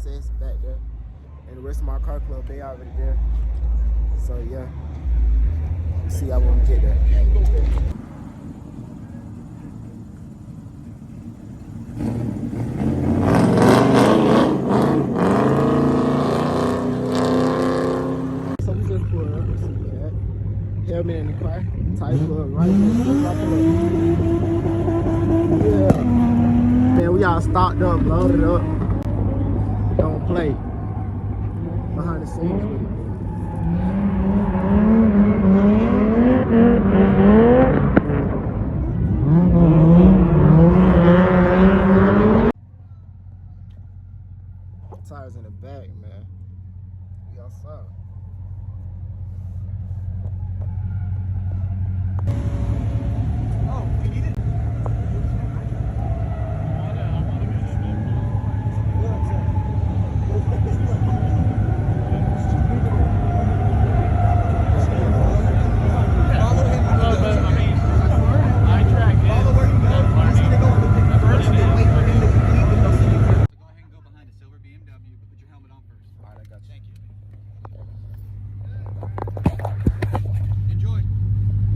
access back there. And the rest of my car club, they already there. So yeah, see how when we get there. So we just pulled up, let's see that. Helmet in the car, tight plug right here. Yeah. Man, we all stocked up, loaded up. Don't play. Behind the scenes with it. Tires in the back, man. We outside.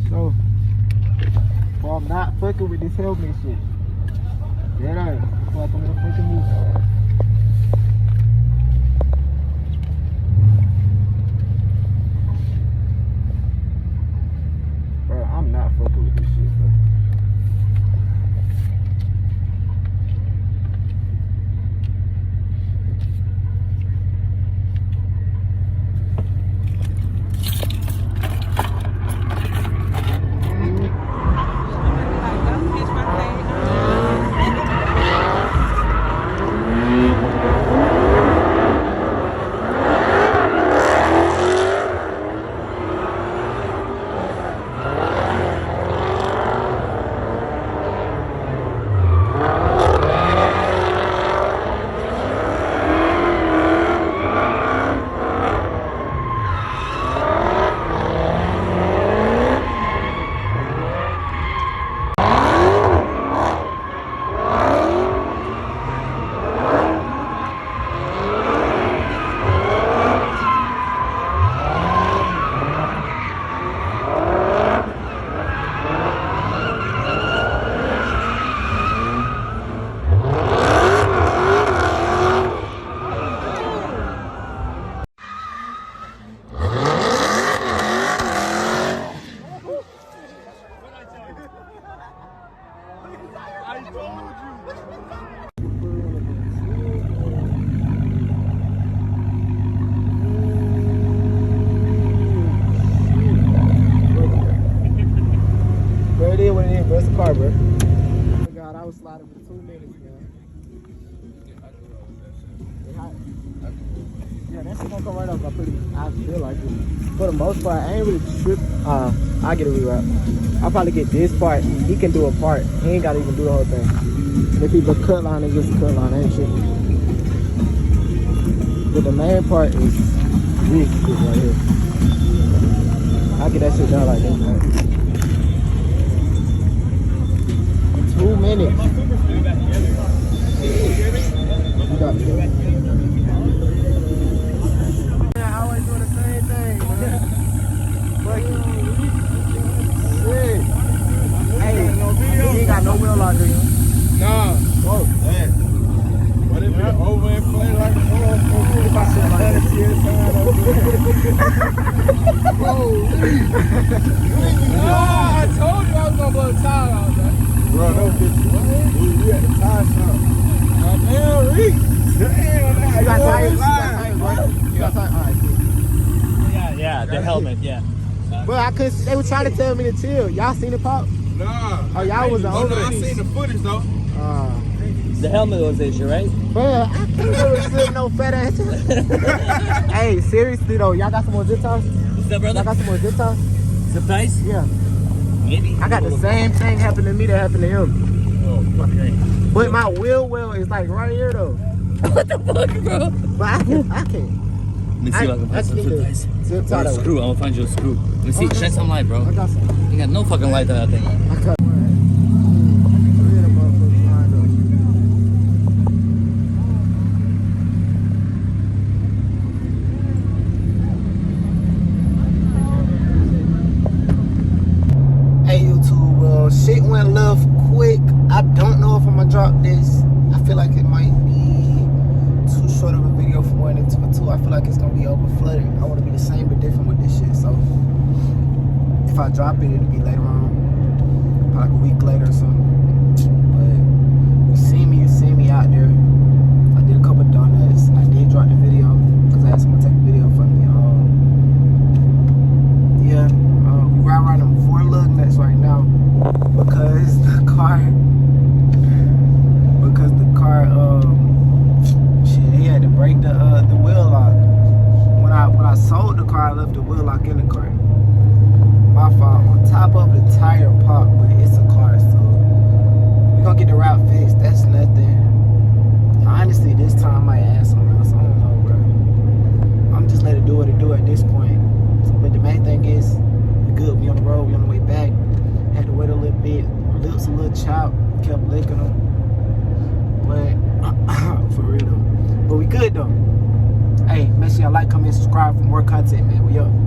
So, bro, I'm not fucking with this helmet shit. Dead ass. I feel like I'm gonna fucking move. Bro, I'm not fucking with this shit, bro. Where's the car, bro? Oh my God, I was sliding for 2 minutes, man. Yeah, that shit gonna come right up. I feel like it. For the most part, I ain't really trip. I get a reroute. I'll probably get this part. He can do a part. He ain't gotta even do the whole thing. And if he's a cut line, it's just a cut line. I ain't tripping. But the main part is this shit right here. I'll get that shit done like that, man. 2 minutes. You got it. I always do the same thing, man. Shit. Hey, you ain't got no wheel lock, do you? Nah. Whoa. Man. What if it over and play like If I sit like I told you I was gonna blow the tire out there. bro, no bitch. We at the tire shop. Damn, Reek. Damn, You got tires? You got tires, right? You got tires? Alright, cool. Yeah, the helmet, yeah. Bro, I couldn't. They were trying to tell me to chill. Y'all seen it pop? Nah. Oh, y'all was Oh, over no, I it. seen the footage though. The helmet was the issue, right? Bro, I can't never sit no fat ass. Hey, seriously though, y'all got some more zip ties? What's up, Y'all brother? got some more zip ties? Zip ties? Yeah. Maybe. I got the same thing happen to me that happened to him. Oh, okay. But my wheel well is like right here though. What the fuck, bro? But I can't. Let me see if I can find some zip ties. Zip tie Or a though. screw. I'm gonna find you a screw. Let me see. Okay. Shed some light, bro. I got some. You got no fucking light on that thing. I got one. 3 of them motherfuckers lined shit went left quick. I don't know if I'm gonna drop this. I feel like it might be too short of a video for one, and for two, I feel like it's gonna be over flooded. I want to be the same but different with this shit. So if I drop it, it'll be later on, probably like a week later or something. But you see me out there. I did a couple donuts. I did drop the video because I asked someone to take a video for me. Yeah, we ride around them 4 lug nuts right now because the car, shit, he had to break the wheel lock. When I sold the car, I left the wheel lock in the car. My fault. On top of the tire pop, but it's a car, so we're gonna get the route fixed. That's nothing. Honestly, this time I might add something else. I don't know, bro. I'm just let it do what it do at this point. But the main thing is, we good. We on the road. We on the way back. Had to wait a little bit. My lips a little chopped. Kept licking them. But for real though. But we good though. Hey, make sure y'all like, comment, subscribe for more content, man. We up.